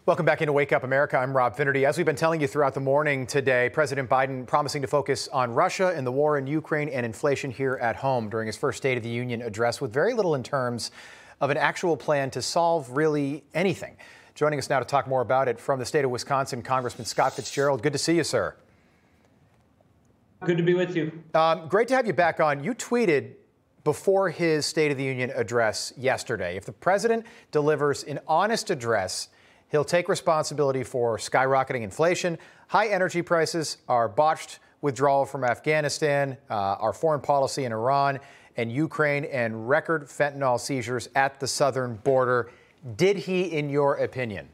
Welcome back into Wake Up America. I'm Rob Finnerty. As we've been telling you throughout the morning today, President Biden promising to focus on Russia and the war in Ukraine and inflation here at home during his first State of the Union address, with very little in terms of an actual plan to solve really anything. Joining us now to talk more about it from the state of Wisconsin, Congressman Scott Fitzgerald. Good to see you, sir. Good to be with you. Great to have you back on. You tweeted before his State of the Union address yesterday, if the president delivers an honest address, he'll take responsibility for skyrocketing inflation, high energy prices, our botched withdrawal from Afghanistan, our foreign policy in Iran and Ukraine, and record fentanyl seizures at the southern border. Did he, in your opinion?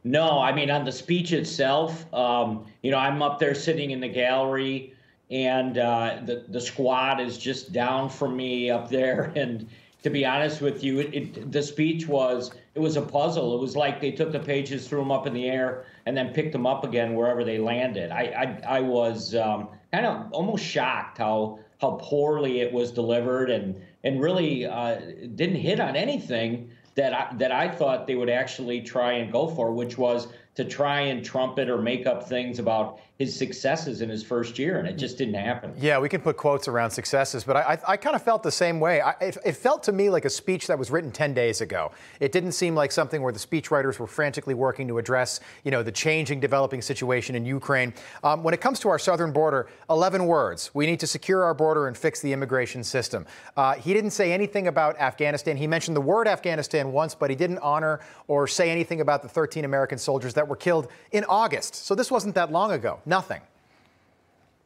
No, I mean, on the speech itself, I'm up there sitting in the gallery, and the squad is just down from me up there. And to be honest with you, the speech was a puzzle. It was like they took the pages, threw them up in the air, and then picked them up again wherever they landed. I was kind of almost shocked how poorly it was delivered, and really didn't hit on anything that I thought they would actually try and go for, which was to try and trumpet or make up things about his successes in his first year, and it just didn't happen. Yeah, we can put quotes around successes, but I kind of felt the same way. It felt to me like a speech that was written 10 days ago. It didn't seem like something where the speechwriters were frantically working to address, the changing, developing situation in Ukraine. When it comes to our southern border, 11 words. We need to secure our border and fix the immigration system. He didn't say anything about Afghanistan. He mentioned the word Afghanistan once, but he didn't honor or say anything about the 13 American soldiers that were killed in August. So this wasn't that long ago. Nothing.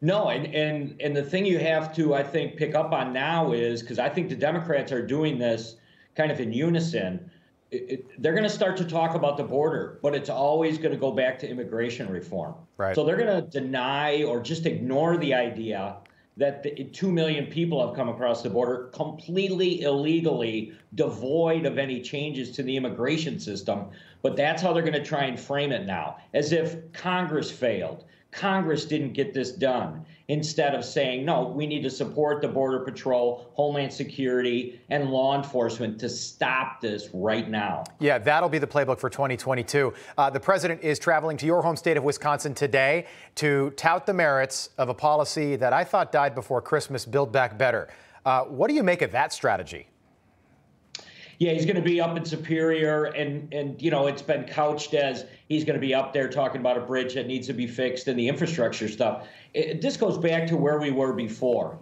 No, and the thing you have to, I think, pick up on now is, because I think the Democrats are doing this kind of in unison, they're going to start to talk about the border, but it's always going to go back to immigration reform. Right. So they're going to deny or just ignore the idea that 2 million people have come across the border completely illegally, devoid of any changes to the immigration system. But that's how they're going to try and frame it now, as if Congress failed. Congress didn't get this done, instead of saying, no, we need to support the Border Patrol, Homeland Security, and law enforcement to stop this right now. Yeah, that'll be the playbook for 2022. The president is traveling to your home state of Wisconsin today to tout the merits of a policy that I thought died before Christmas, Build Back Better. What do you make of that strategy? Yeah, he's going to be up in Superior, and it's been couched as he's going to be up there talking about a bridge that needs to be fixed and the infrastructure stuff. This goes back to where we were before.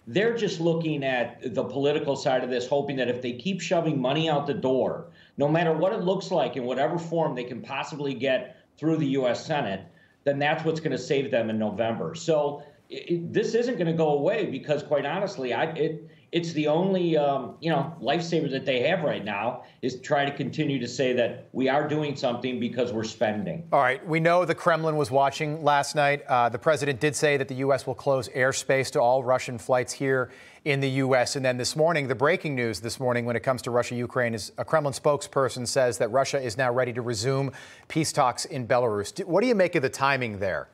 They're just looking at the political side of this, hoping that if they keep shoving money out the door, no matter what it looks like in whatever form they can possibly get through the U.S. Senate, then that's what's going to save them in November. So this isn't going to go away because, quite honestly, it's the only lifesaver that they have right now is to try to continue to say that we are doing something because we're spending. All right. We know the Kremlin was watching last night. The president did say that the U.S. will close airspace to all Russian flights here in the U.S. And then this morning, the breaking news this morning when it comes to Russia-Ukraine is a Kremlin spokesperson says that Russia is now ready to resume peace talks in Belarus. What do you make of the timing there?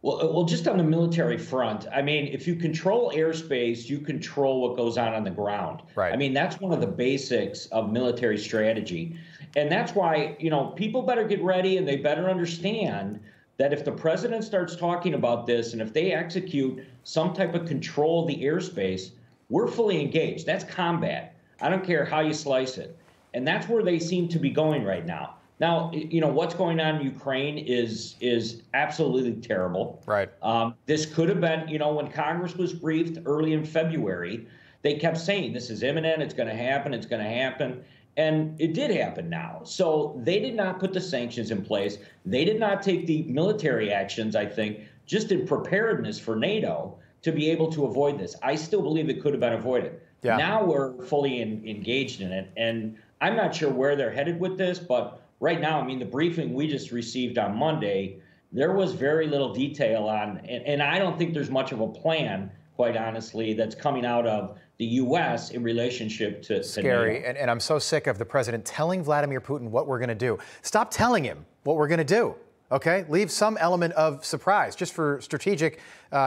Well, just on the military front, I mean, if you control airspace, you control what goes on the ground. Right. I mean, that's one of the basics of military strategy. And that's why, people better get ready and they better understand that if the president starts talking about this and if they execute some type of control of the airspace, we're fully engaged. That's combat. I don't care how you slice it. And that's where they seem to be going right now. Now, what's going on in Ukraine is absolutely terrible. Right. This could have been, when Congress was briefed early in February, they kept saying this is imminent, it's going to happen, it's going to happen. And it did happen now. So they did not put the sanctions in place. They did not take the military actions, I think, just in preparedness for NATO to be able to avoid this. I still believe it could have been avoided. Yeah. Now we're fully engaged in it. And I'm not sure where they're headed with this, but right now, I mean, the briefing we just received on Monday, there was very little detail on, and I don't think there's much of a plan, quite honestly, that's coming out of the U.S. in relationship to Scary, NATO. And I'm so sick of the president telling Vladimir Putin what we're going to do. Stop telling him what we're going to do. Okay, leave some element of surprise just for strategic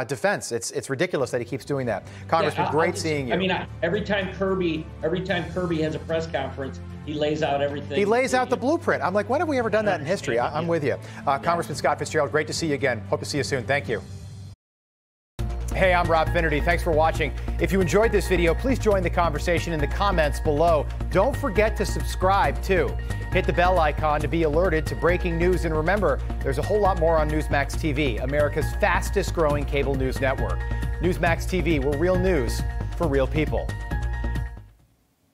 defense. It's ridiculous that he keeps doing that. Congressman, great seeing you. I mean, every time Kirby has a press conference, he lays out everything. He lays out the blueprint. I'm like, when have we ever done that in history? I'm with you. Congressman Scott Fitzgerald, great to see you again. Hope to see you soon. Thank you. Hey, I'm Rob Finnerty. Thanks for watching. If you enjoyed this video, please join the conversation in the comments below. Don't forget to subscribe, too. Hit the bell icon to be alerted to breaking news. And remember, there's a whole lot more on Newsmax TV, America's fastest growing cable news network. Newsmax TV, we're real news for real people.